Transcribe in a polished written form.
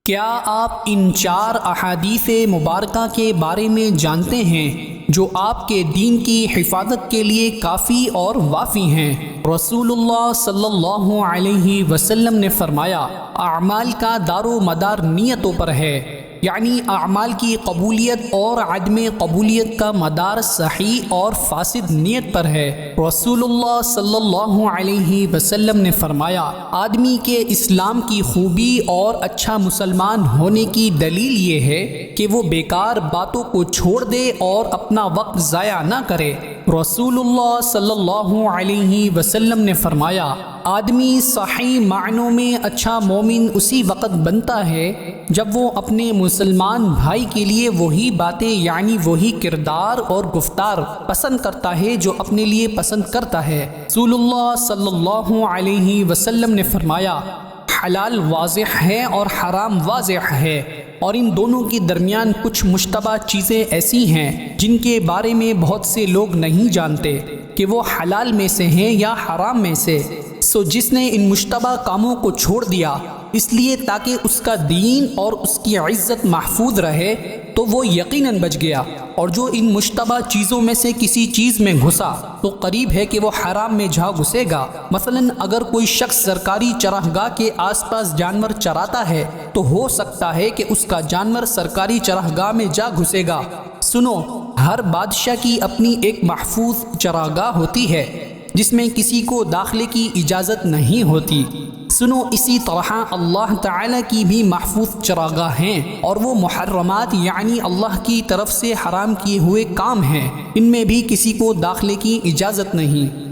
کیا آپ ان 4 احادیث مبارکہ کے بارے میں جانتے ہیں جو آپ کے دین کی حفاظت کے لیے کافی اور وافی ہیں؟ رسول اللہ صلی اللہ علیہ وسلم نے فرمایا، اعمال کا دار و مدار نیتوں پر ہے، یعنی اعمال کی قبولیت اور عدم قبولیت کا مدار صحیح اور فاسد نیت پر ہے۔ رسول اللہ صلی اللہ علیہ وسلم نے فرمایا، آدمی کے اسلام کی خوبی اور اچھا مسلمان ہونے کی دلیل یہ ہے کہ وہ بیکار باتوں کو چھوڑ دے اور اپنا وقت ضائع نہ کرے۔ رسول اللہ صلی اللہ علیہ وسلم نے فرمایا، آدمی صحیح معنوں میں اچھا مومن اسی وقت بنتا ہے جب وہ اپنے مسلمان بھائی کے لیے وہی باتیں یعنی وہی کردار اور گفتار پسند کرتا ہے جو اپنے لیے پسند کرتا ہے۔ رسول اللہ صلی اللہ علیہ وسلم نے فرمایا، حلال واضح ہے اور حرام واضح ہے، اور ان دونوں کے درمیان کچھ مشتبہ چیزیں ایسی ہیں جن کے بارے میں بہت سے لوگ نہیں جانتے کہ وہ حلال میں سے ہیں یا حرام میں سے۔ سو جس نے ان مشتبہ کاموں کو چھوڑ دیا اس لیے تاکہ اس کا دین اور اس کی عزت محفوظ رہے تو وہ یقیناً بچ گیا، اور جو ان مشتبہ چیزوں میں سے کسی چیز میں گھسا تو قریب ہے کہ وہ حرام میں جا گھسے گا۔ مثلاً اگر کوئی شخص سرکاری چراگاہ کے آس پاس جانور چراتا ہے تو ہو سکتا ہے کہ اس کا جانور سرکاری چراگاہ میں جا گھسے گا۔ سنو، ہر بادشاہ کی اپنی ایک محفوظ چراگاہ ہوتی ہے جس میں کسی کو داخلے کی اجازت نہیں ہوتی۔ سنو، اسی طرح اللہ تعالیٰ کی بھی محفوظ چراگاہ ہیں، اور وہ محرمات یعنی اللہ کی طرف سے حرام کیے ہوئے کام ہیں، ان میں بھی کسی کو داخلے کی اجازت نہیں۔